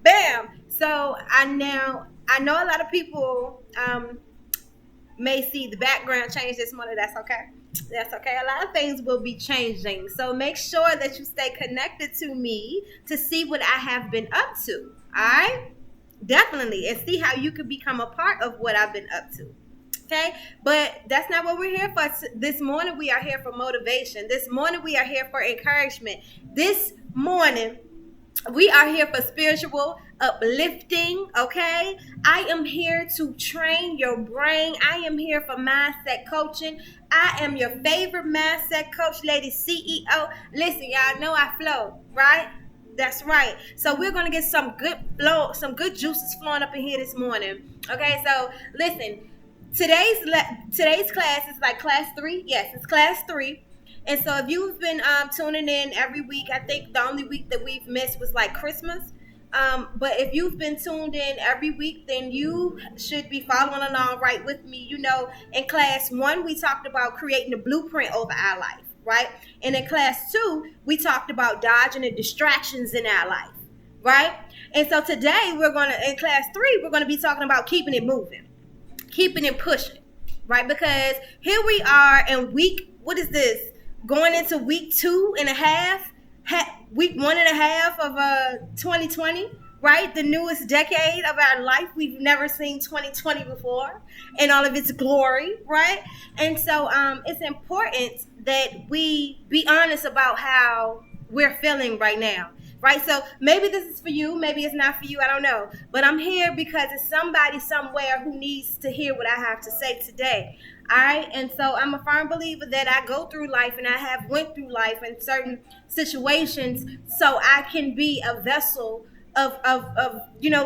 Bam. So I know a lot of people may see the background change this morning. That's okay. That's okay. A lot of things will be changing. So make sure that you stay connected to me to see what I have been up to. All right? Definitely. And see how you can become a part of what I've been up to. Okay? But that's not what we're here for. This morning, we are here for motivation. This morning, we are here for encouragement. This morning, we are here for spiritual uplifting, okay? I am here to train your brain. I am here for mindset coaching. I am your favorite mindset coach, lady CEO. Listen, y'all know I flow, right? That's right. So we're gonna get some good flow, some good juices flowing up in here this morning. Okay, so listen, today's class is like class 3. Yes, it's class 3. And so if you've been tuning in every week, I think the only week that we've missed was like Christmas. But if you've been tuned in every week, then you should be following along right with me. You know, in class 1, we talked about creating a blueprint over our life, right? And in class 2, we talked about dodging the distractions in our life, right? And so today in class 3, we're going to be talking about keeping it moving, keeping it pushing, right? Because here we are in what is this? Going into week 2.5, week 1.5 of 2020, right? The newest decade of our life. We've never seen 2020 before in all of its glory, right? And so it's important that we be honest about how we're feeling right now, right? So maybe this is for you, maybe it's not for you, I don't know. But I'm here because it's somebody somewhere who needs to hear what I have to say today. All right, and so I'm a firm believer that I go through life and I have went through life in certain situations so I can be a vessel of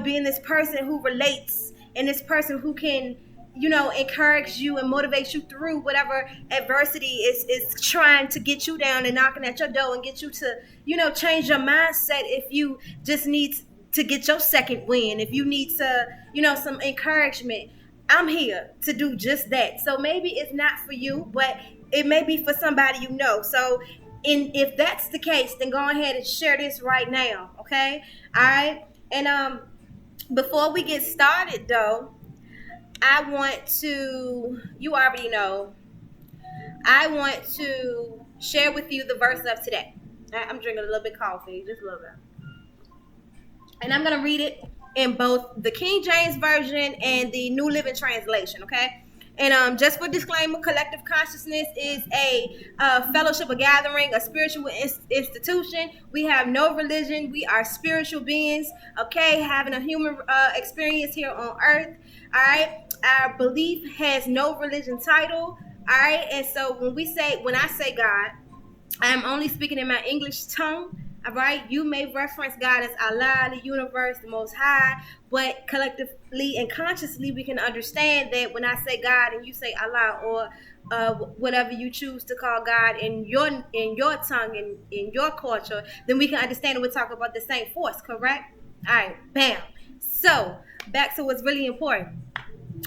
being this person who relates and this person who can, encourage you and motivate you through whatever adversity is trying to get you down and knocking at your door and get you to, change your mindset if you just need to get your second win, if you need to, some encouragement. I'm here to do just that. So maybe it's not for you, but it may be for somebody you know. So if that's the case, then go ahead and share this right now, okay? All right? And before we get started, though, I want to, you already know, I want to share with you the verse of today. I'm drinking a little bit of coffee, just a little bit. And I'm going to read it in both the King James Version and the New Living Translation, okay? And just for disclaimer, Collective Consciousness is a fellowship, a gathering, a spiritual institution. We have no religion. We are spiritual beings, okay, having a human experience here on earth, all right? Our belief has no religion title, all right? And so when I say God, I'm only speaking in my English tongue. All right, you may reference God as Allah, the universe, the Most High, but collectively and consciously we can understand that when I say God and you say Allah or whatever you choose to call God in your tongue and in your culture, then we can understand that we're talking about the same force, correct? All right, bam. So back to what's really important.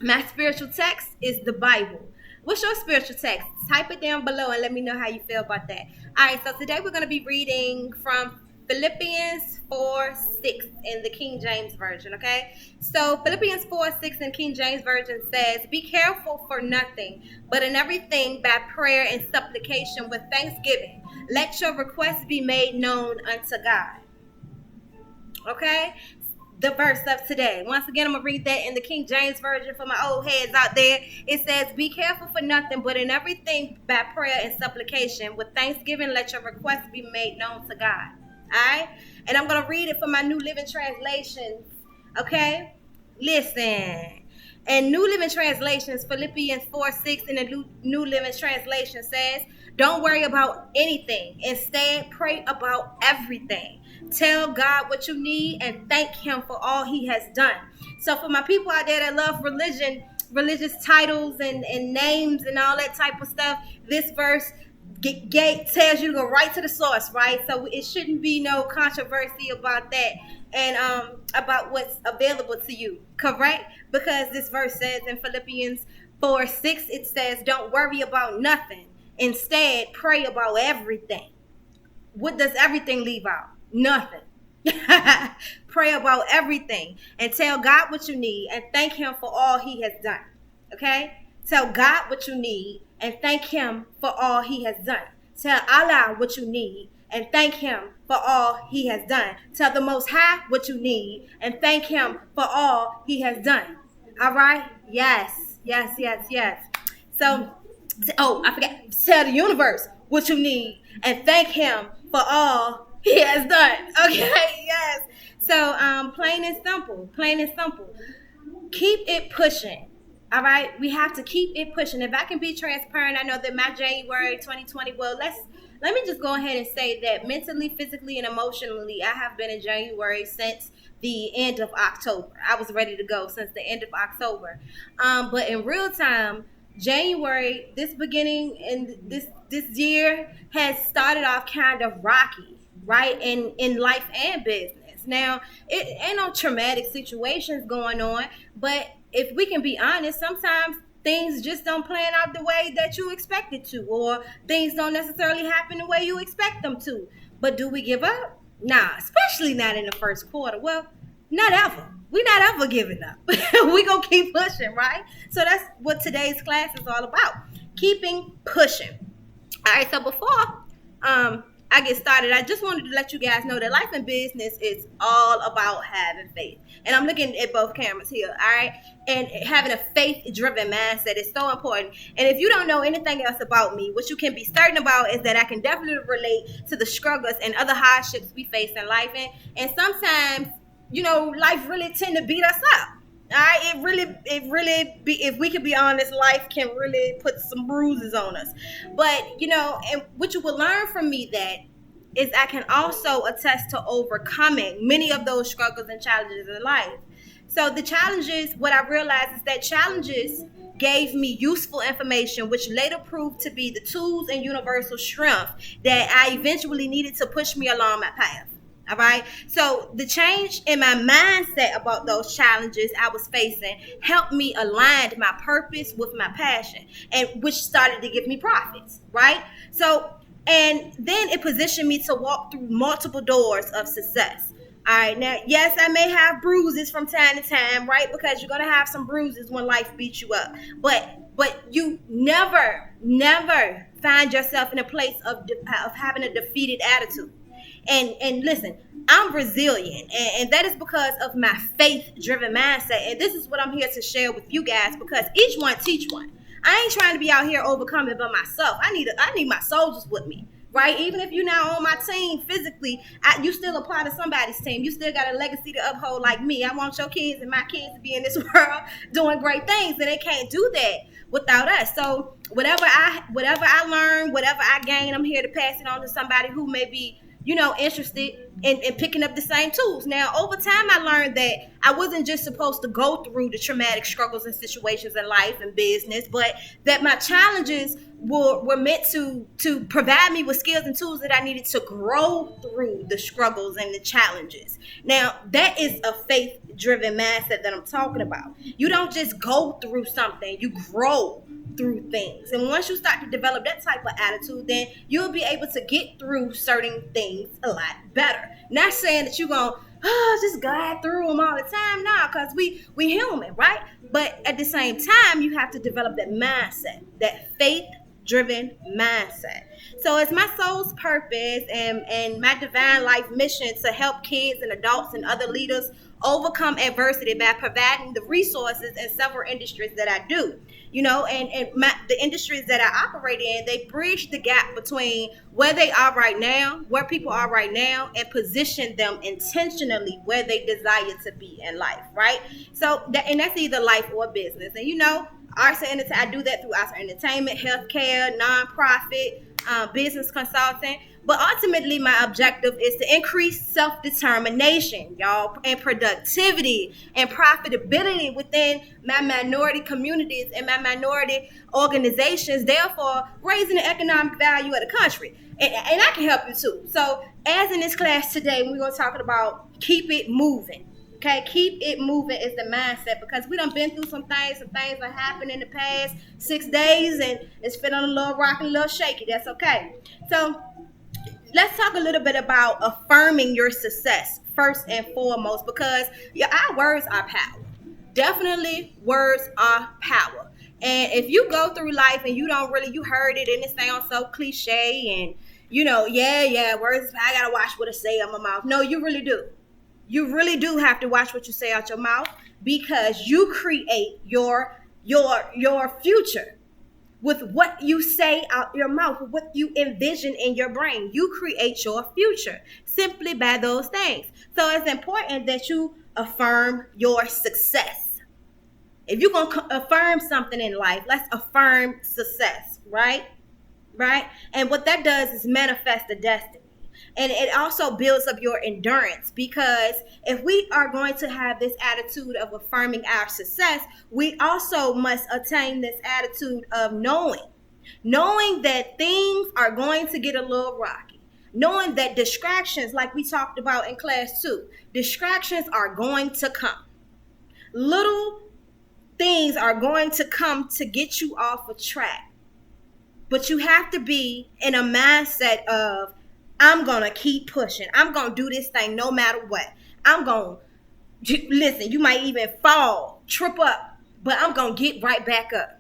My spiritual text is the Bible. What's your spiritual text? Type it down below and let me know how you feel about that. All right, so today we're going to be reading from Philippians 4:6 in the King James Version, okay? So Philippians 4:6 in King James Version says, "Be careful for nothing, but in everything by prayer and supplication with thanksgiving, let your requests be made known unto God." Okay? The verse of today. Once again, I'm going to read that in the King James Version for my old heads out there. It says, "Be careful for nothing, but in everything by prayer and supplication. With thanksgiving, let your requests be made known to God." All right? And I'm going to read it from my New Living Translation. Okay? Listen. And New Living Translations, Philippians 4:6 in the New Living Translation says, "Don't worry about anything. Instead, pray about everything. Tell God what you need and thank Him for all He has done." So for my people out there that love religious titles and names and all that type of stuff, this verse tells you to go right to the source, right? So it shouldn't be no controversy about that and about what's available to you, correct? Because this verse says in Philippians 4:6, it says, "Don't worry about nothing. Instead, pray about everything." What does everything leave out? Nothing. pray about everything and tell God what you need and thank him for all he has done. Okay? Tell God what you need and thank him for all he has done. Tell Allah what you need and thank him for all he has done. Tell the Most High what you need and thank him for all he has done. All right? Yes, yes, yes, yes. So, I forgot. Tell the universe what you need and thank him for all he has done. Okay? Yes. So, plain and simple. Plain and simple. Keep it pushing. All right, we have to keep it pushing. If I can be transparent, I know that my January 2020. Well, let me just go ahead and say that mentally, physically, and emotionally, I have been in January since the end of October. I was ready to go since the end of October. But in real time, January, this beginning and this year has started off kind of rocky, right? In life and business. Now, it ain't no traumatic situations going on, but if we can be honest, sometimes things just don't plan out the way that you expect it to, or things don't necessarily happen the way you expect them to. But do we give up? Nah, especially not in the first quarter. Well, not ever. We're not ever giving up. We gonna keep pushing, right? So that's what today's class is all about. Keeping pushing. All right, so before I get started, I just wanted to let you guys know that life and business is all about having faith. And I'm looking at both cameras here, all right? And having a faith-driven mindset is so important. And if you don't know anything else about me, what you can be certain about is that I can definitely relate to the struggles and other hardships we face in life. And sometimes, life really tend to beat us up. All right, it really be, if we can be honest, life can really put some bruises on us. But and what you will learn from me that is I can also attest to overcoming many of those struggles and challenges in life. So the challenges, what I realized is that challenges gave me useful information, which later proved to be the tools and universal strength that I eventually needed to push me along my path. All right. So the change in my mindset about those challenges I was facing helped me align my purpose with my passion, and which started to give me profits. Right. So, and then it positioned me to walk through multiple doors of success. All right. Now, yes, I may have bruises from time to time, right? Because you're going to have some bruises when life beats you up. But you never find yourself in a place of having a defeated attitude. And listen, I'm resilient, and that is because of my faith-driven mindset. And this is what I'm here to share with you guys, because each one teach one. I ain't trying to be out here overcoming by myself. I need my soldiers with me, right? Even if you're not on my team physically, you still a part of somebody's team. You still got a legacy to uphold like me. I want your kids and my kids to be in this world doing great things, and they can't do that without us. So whatever I learn, whatever I gain, I'm here to pass it on to somebody who may be interested in picking up the same tools. Now, over time, I learned that I wasn't just supposed to go through the traumatic struggles and situations in life and business, but that my challenges were meant to provide me with skills and tools that I needed to grow through the struggles and the challenges. Now, that is a faith-driven mindset that I'm talking about. You don't just go through something, you grow through things. And once you start to develop that type of attitude, then you'll be able to get through certain things a lot better. Not saying that you're going to just glide through them all the time. No, because we human, right? But at the same time, you have to develop that mindset, that faith-driven mindset. So it's my soul's purpose and my divine life mission to help kids and adults and other leaders overcome adversity by providing the resources in several industries that I do. The industries that I operate in, they bridge the gap between where they are right now, where people are right now, and position them intentionally where they desire to be in life, right? So, that's either life or business. And arts and entertainment, I do that through arts and entertainment, healthcare, nonprofit, business consulting. But ultimately, my objective is to increase self-determination, y'all, and productivity and profitability within my minority communities and my minority organizations, therefore raising the economic value of the country. And I can help you too. So as in this class today, we're going to talk about keep it moving. Okay, keep it moving is the mindset, because we done been through some things that happened in the past 6 days, and it's feeling a little rocky, a little shaky. That's okay. So let's talk a little bit about affirming your success first and foremost, because our words are power. Definitely, words are power. And if you go through life and you don't really, you heard it and it sounds so cliche and, words, I gotta watch what I say out my mouth. No, you really do. You really do have to watch what you say out your mouth, because you create your future with what you say out your mouth, with what you envision in your brain. You create your future simply by those things. So it's important that you affirm your success. If you're going to affirm something in life, let's affirm success, right? Right? And what that does is manifest the destiny. And it also builds up your endurance, because if we are going to have this attitude of affirming our success, we also must attain this attitude of knowing that things are going to get a little rocky, knowing that distractions, like we talked about in class 2, distractions are going to come. Little things are going to come to get you off of track. But you have to be in a mindset of, I'm going to keep pushing. I'm going to do this thing no matter what. I'm going to, listen, you might even fall, trip up, but I'm going to get right back up,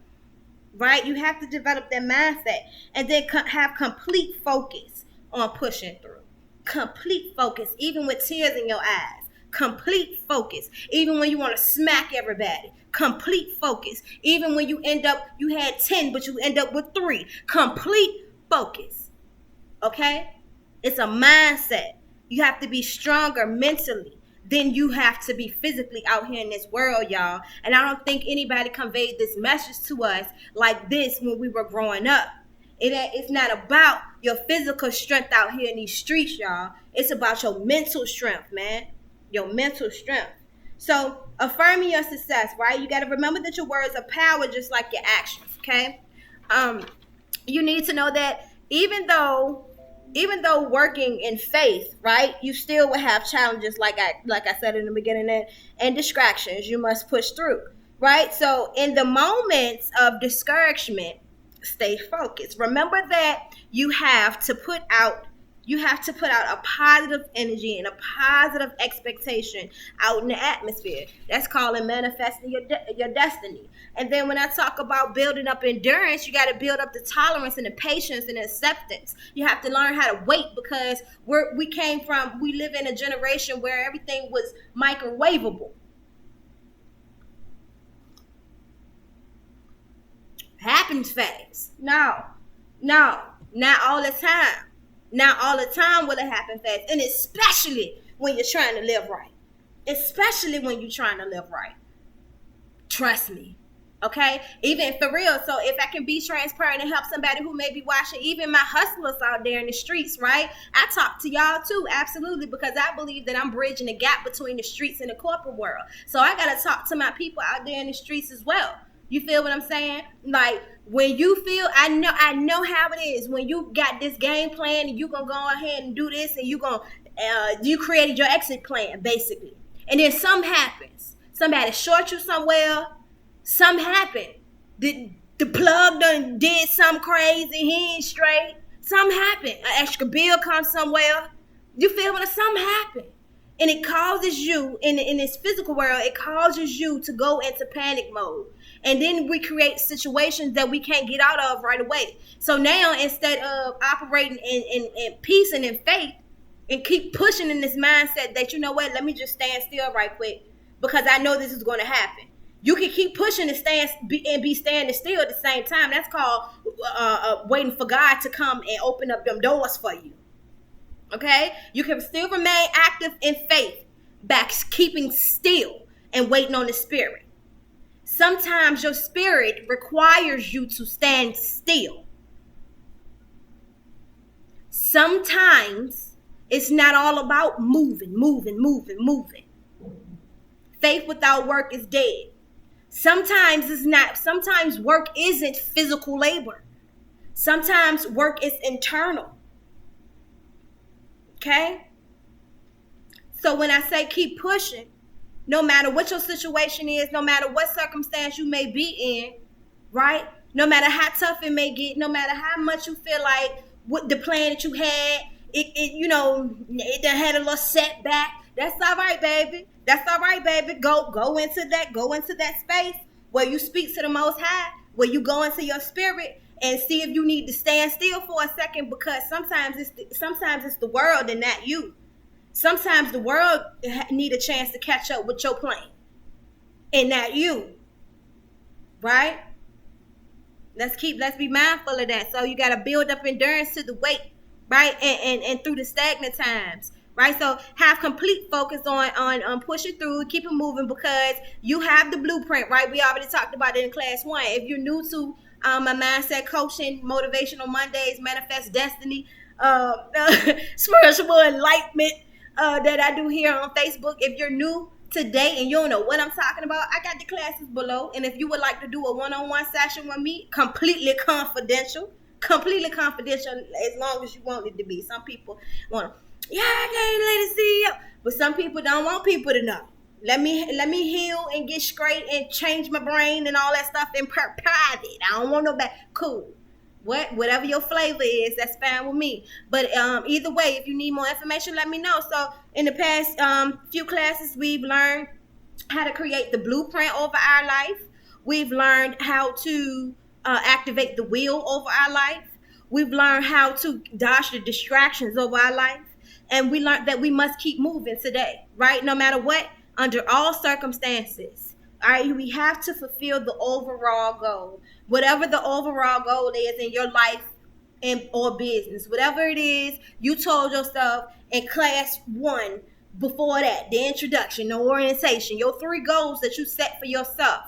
right? You have to develop that mindset and then have complete focus on pushing through. Complete focus, even with tears in your eyes. Complete focus, even when you want to smack everybody. Complete focus, even when you had 10, but you end up with 3. Complete focus, okay? It's a mindset. You have to be stronger mentally than you have to be physically out here in this world, y'all. And I don't think anybody conveyed this message to us like this when we were growing up. It's not about your physical strength out here in these streets, y'all. It's about your mental strength, man. Your mental strength. So affirming your success, right? You got to remember that your words are power just like your actions, okay? You need to know that even though working in faith, right, you still will have challenges, like I said in the beginning, and distractions you must push through, right? So in the moments of discouragement, stay focused. Remember that you have to put out a positive energy and a positive expectation out in the atmosphere. That's called manifesting your destiny. And then when I talk about building up endurance, you got to build up the tolerance and the patience and the acceptance. You have to learn how to wait, because we live in a generation where everything was microwavable. Happens fast. No, not all the time. Not all the time will it happen fast. And especially when you're trying to live right. Trust me. Okay? Even for real. So if I can be transparent and help somebody who may be watching, even my hustlers out there in the streets, right? I talk to y'all too, absolutely, because I believe that I'm bridging the gap between the streets and the corporate world. So I got to talk to my people out there in the streets as well. You feel what I'm saying? Like, when you feel, I know how it is. When you got this game plan and you gonna go ahead and do this, and you created your exit plan basically, and then something happens. Somebody short you somewhere. Something happened. The plug done did something crazy. He ain't straight. Something happened. An extra bill comes somewhere. You feel what? Something happened. And it causes you, in this physical world, it causes you to go into panic mode. And then we create situations that we can't get out of right away. So now, instead of operating in peace and in faith, and keep pushing in this mindset that, you know what, let me just stand still right quick, because I know this is going to happen. You can keep pushing and be standing still at the same time. That's called waiting for God to come and open up them doors for you. Okay? You can still remain active in faith by keeping still and waiting on the Spirit. Sometimes your spirit requires you to stand still. Sometimes it's not all about moving. Faith without work is dead. Sometimes work isn't physical labor. Sometimes work is internal. Okay? So when I say keep pushing, no matter what your situation is, no matter what circumstance you may be in, right? No matter how tough it may get, no matter how much you feel like what the plan that you had, it done had a little setback. That's all right, baby. That's all right, baby. Go into that space where you speak to the Most High, where you go into your spirit and see if you need to stand still for a second, because sometimes it's the world and not you. Sometimes the world need a chance to catch up with your plane and not you, right? Let's be mindful of that. So you got to build up endurance to the wait, right? And through the stagnant times, right? So have complete focus on pushing through, keep it moving, because you have the blueprint, right? We already talked about it in class 1. If you're new to my mindset coaching, motivational Mondays, manifest destiny, spiritual enlightenment that I do here on Facebook. If you're new today and you don't know what I'm talking about, I got the classes below. And if you would like to do a one-on-one session with me, completely confidential, as long as you want it to be. Some people want, yeah, I can't let it see you, but some people don't want people to know. Let me heal and get straight and change my brain and all that stuff in private. I don't want no back. Cool. Whatever your flavor is, that's fine with me. But either way, if you need more information, let me know. So in the past few classes, we've learned how to create the blueprint over our life. We've learned how to activate the wheel over our life. We've learned how to dodge the distractions over our life. And we learned that we must keep moving today, right? No matter what, under all circumstances. All right, we have to fulfill the overall goal. Whatever the overall goal is in your life or business, whatever it is, you told yourself in class 1 before that, the introduction, the orientation, your 3 goals that you set for yourself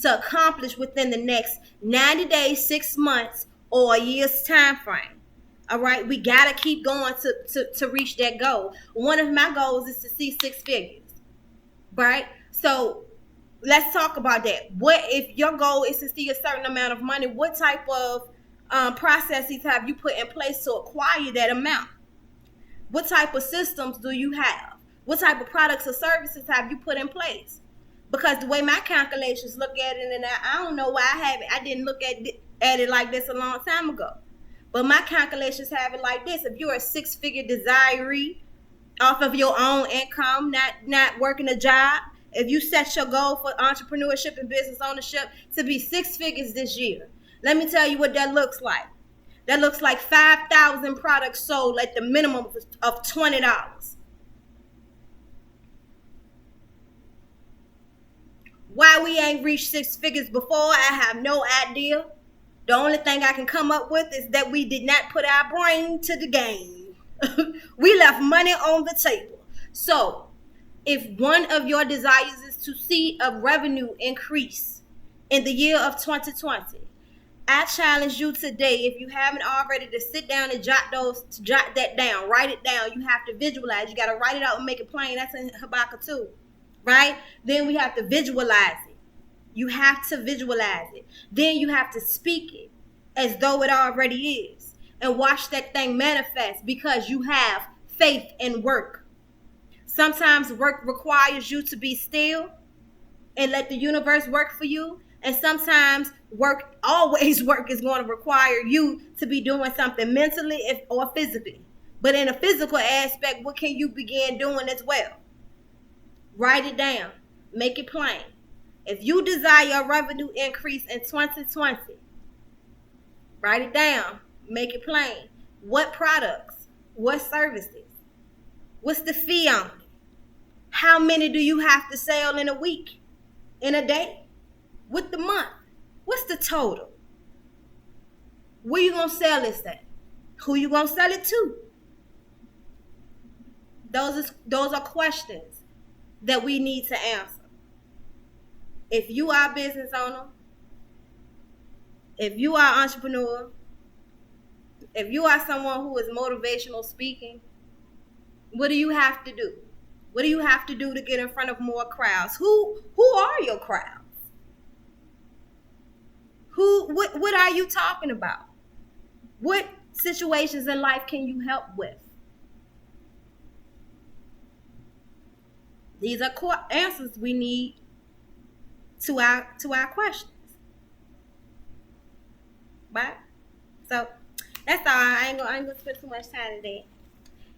to accomplish within the next 90 days, 6 months, or a year's time frame. All right, we got to keep going to reach that goal. One of my goals is to see 6 figures, right? So let's talk about that. What if your goal is to see a certain amount of money? What type of processes have you put in place to acquire that amount? What type of systems do you have? What type of products or services have you put in place? Because the way my calculations look at it, and I don't know why I didn't look at it like this a long time ago. But my calculations have it like this. If you're a 6-figure desiree off of your own income, not working a job, if you set your goal for entrepreneurship and business ownership to be 6 figures this year, let me tell you what that looks like. That looks like 5,000 products sold at the minimum of $20. Why we ain't reached 6 figures before, I have no idea. The only thing I can come up with is that we did not put our brain to the game. We left money on the table. So if one of your desires is to see a revenue increase in the year of 2020, I challenge you today, if you haven't already, to sit down and jot that down. Write it down. You have to visualize. You got to write it out and make it plain. That's in Habakkuk 2, right? Then we have to visualize it. You have to visualize it. Then you have to speak it as though it already is, and watch that thing manifest, because you have faith and work. Sometimes work requires you to be still and let the universe work for you. And sometimes work is going to require you to be doing something mentally or physically. But in a physical aspect, what can you begin doing as well? Write it down. Make it plain. If you desire a revenue increase in 2020, write it down. Make it plain. What products? What services? What's the fee on it? How many do you have to sell in a week? In a day? With the month? What's the total? Where you going to sell this at? Who you going to sell it to? Those are questions that we need to answer. If you are a business owner, if you are an entrepreneur, if you are someone who is motivational speaking, what do you have to do? What do you have to do to get in front of more crowds? Who are your crowds? What are you talking about? What situations in life can you help with? These are answers we need to our questions. Right? So that's all. I ain't gonna spend too much time today.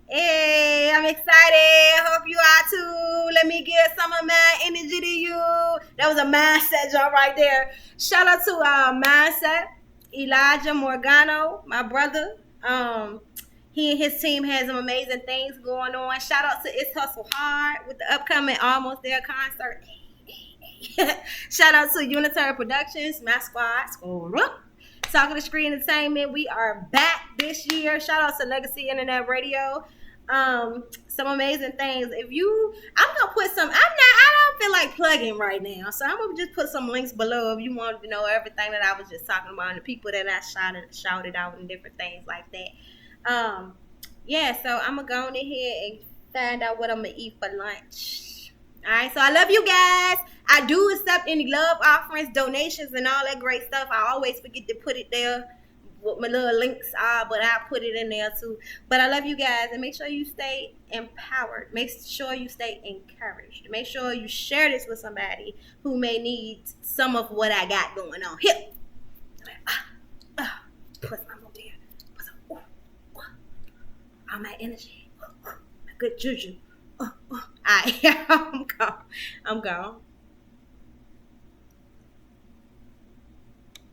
Hey, I'm excited. Hope you are too. Let me give some of my energy to you. That was a mindset jump right there. Shout out to Mindset, Elijah Morgano, my brother. He and his team has some amazing things going on. Shout out to It's Hustle Hard with the upcoming Almost There concert. Shout out to Unitary Productions, my squad. Talking to Screen Entertainment. We are back this year. Shout out to Legacy Internet Radio. Some amazing things. I'm gonna put some. I don't feel like plugging right now, so I'm gonna just put some links below if you want to know everything that I was just talking about and the people that I shouted out and different things like that. Yeah. So I'm gonna go on in here and find out what I'm gonna eat for lunch. All right. So I love you guys. I do accept any love offerings, donations, and all that great stuff. I always forget to put it there. What my little links are, but I put it in there too. But I love you guys, and make sure you stay empowered. Make sure you stay encouraged. Make sure you share this with somebody who may need some of what I got going on. Here, put some on there. Put some, all my energy, my good juju. All right, I'm gone.